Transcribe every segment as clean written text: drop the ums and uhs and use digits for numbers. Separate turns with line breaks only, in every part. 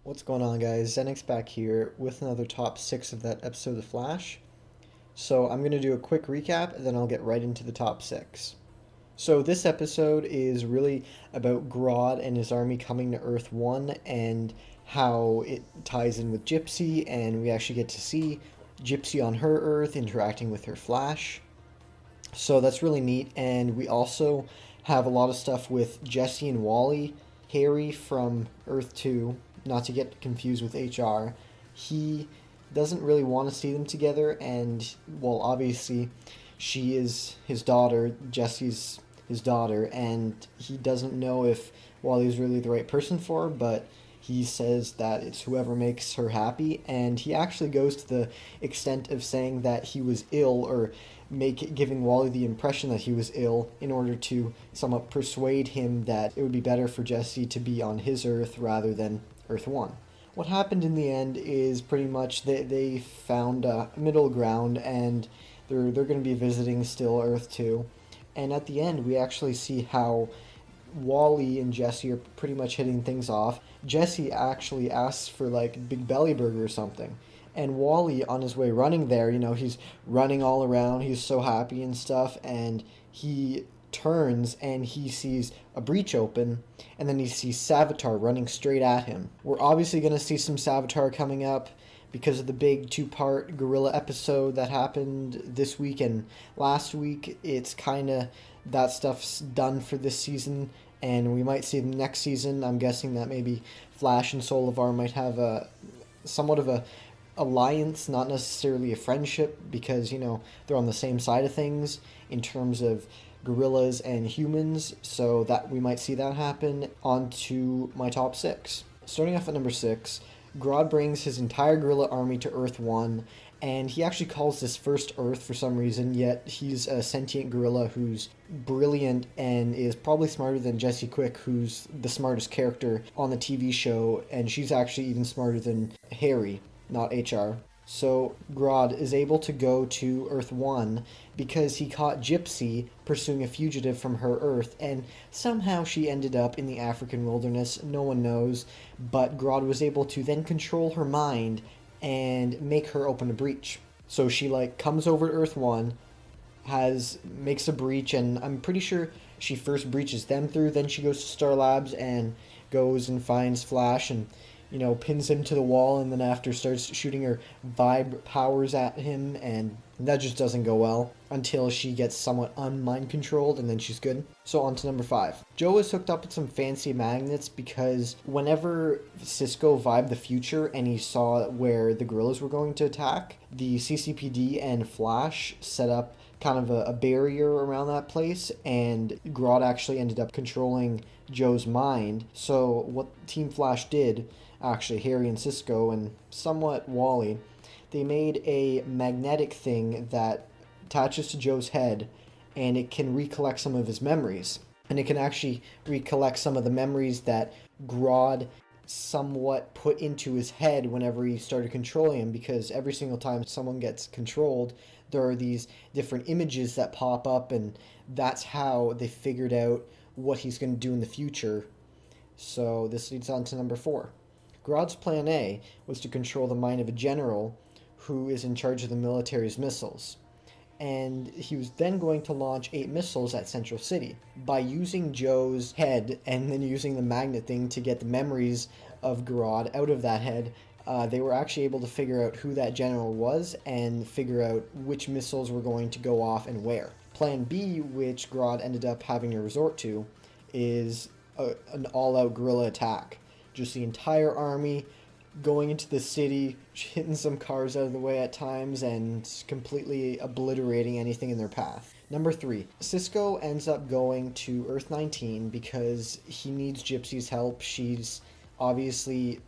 What's going on, guys? Zenix back here with another top 6 of that episode of The Flash. So I'm going to do a quick recap and then I'll get right into the top 6. So this episode is really about Grodd and his army coming to Earth 1 and how it ties in with Gypsy, and we actually get to see Gypsy on her Earth interacting with her Flash. So that's really neat, and we also have a lot of stuff with Jesse and Wally. Harry from Earth 2, not to get confused with HR, he doesn't really want to see them together, and, well, obviously, she is his daughter, Jesse's his daughter, and he doesn't know if Wally's really the right person for her, but he says that it's whoever makes her happy, and he actually goes to the extent of saying that he was ill, or giving Wally the impression that he was ill in order to somewhat persuade him that it would be better for Jesse to be on his Earth rather than Earth 1. What happened in the end is pretty much they found a middle ground, and they're going to be visiting still Earth 2. And at the end, we actually see how Wally and Jesse are pretty much hitting things off. Jesse actually asks for like Big Belly Burger or something. And Wally, on his way running there, he's running all around. He's so happy and stuff. And he turns and he sees a breach open. And then he sees Savitar running straight at him. We're obviously going to see some Savitar coming up because of the big two-part gorilla episode that happened this week and last week. It's kind of, that stuff's done for this season, and we might see them next season. I'm guessing that maybe Flash and Solivar might have a somewhat of a alliance, not necessarily a friendship, because they're on the same side of things in terms of gorillas and humans, so that we might see that happen. On to my top 6. Starting off at number 6, Grodd brings his entire gorilla army to Earth 1, and he actually calls this First Earth for some reason, yet he's a sentient gorilla who's brilliant and is probably smarter than Jessie Quick, who's the smartest character on the TV show, and she's actually even smarter than Harry, not HR. So Grodd is able to go to Earth 1 because he caught Gypsy pursuing a fugitive from her Earth, and somehow she ended up in the African wilderness. No one knows, but Grodd was able to then control her mind and make her open a breach. So she comes over to Earth 1, makes a breach, and I'm pretty sure she first breaches them through, then she goes to Star Labs and goes and finds Flash and pins him to the wall, and then after starts shooting her vibe powers at him, and that just doesn't go well until she gets somewhat unmind controlled, and then she's good. So on to number 5. Joe is hooked up with some fancy magnets because whenever Cisco vibed the future and he saw where the gorillas were going to attack, the CCPD and Flash set up kind of a barrier around that place, and Grodd actually ended up controlling Joe's mind. So what Team Flash did, actually Harry and Cisco and somewhat Wally, they made a magnetic thing that attaches to Joe's head, and it can recollect some of his memories. And it can actually recollect some of the memories that Grodd somewhat put into his head whenever he started controlling him, because every single time someone gets controlled, there are these different images that pop up, and that's how they figured out what he's going to do in the future. So this leads on to number 4. Grodd's plan A was to control the mind of a general who is in charge of the military's missiles. And he was then going to launch 8 missiles at Central City. By using Joe's head and then using the magnet thing to get the memories of Grodd out of that head, they were actually able to figure out who that general was and figure out which missiles were going to go off and where. Plan B, which Grodd ended up having to resort to, is an all-out guerrilla attack. Just the entire army going into the city, hitting some cars out of the way at times, and completely obliterating anything in their path. Number 3. Cisco ends up going to Earth 19 because he needs Gypsy's help. She's obviously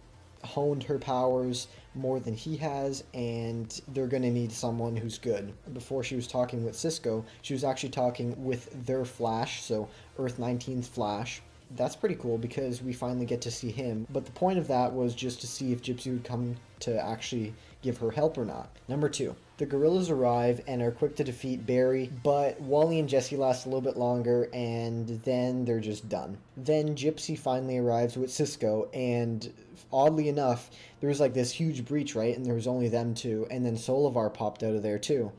honed her powers more than he has, and they're going to need someone who's good. Before she was talking with Cisco, she was actually talking with their Flash, so Earth 19's Flash. That's pretty cool because we finally get to see him, but the point of that was just to see if Gypsy would come to actually give her help or not. Number 2. The gorillas arrive and are quick to defeat Barry, but Wally and Jesse last a little bit longer, and then they're just done. Then Gypsy finally arrives with Cisco, and oddly enough, there was like this huge breach, right? And there was only them two, and then Solivar popped out of there too.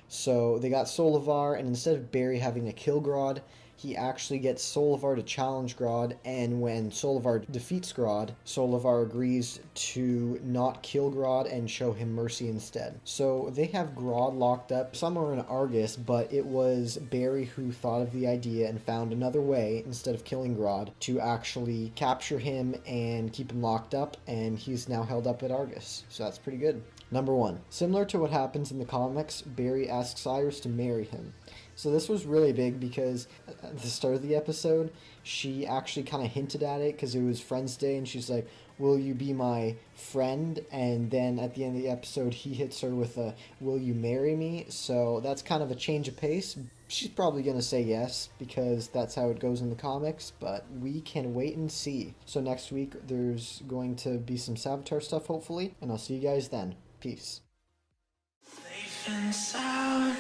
So they got Solivar, and instead of Barry having to kill Grodd, he actually gets Solivar to challenge Grodd, and when Solivar defeats Grodd, Solivar agrees to not kill Grodd and show him mercy instead. So they have Grodd locked up somewhere in Argus, but it was Barry who thought of the idea and found another way, instead of killing Grodd, to actually capture him and keep him locked up, and he's now held up at Argus. So that's pretty good. Number 1. Similar to what happens in the comics, Barry asks Iris to marry him. So this was really big because at the start of the episode, she actually kind of hinted at it because it was Friends Day, and she's like, will you be my friend? And then at the end of the episode, he hits her with a, will you marry me? So that's kind of a change of pace. She's probably going to say yes because that's how it goes in the comics, but we can wait and see. So next week, there's going to be some Savitar stuff, hopefully, and I'll see you guys then. Peace. Safe and sound.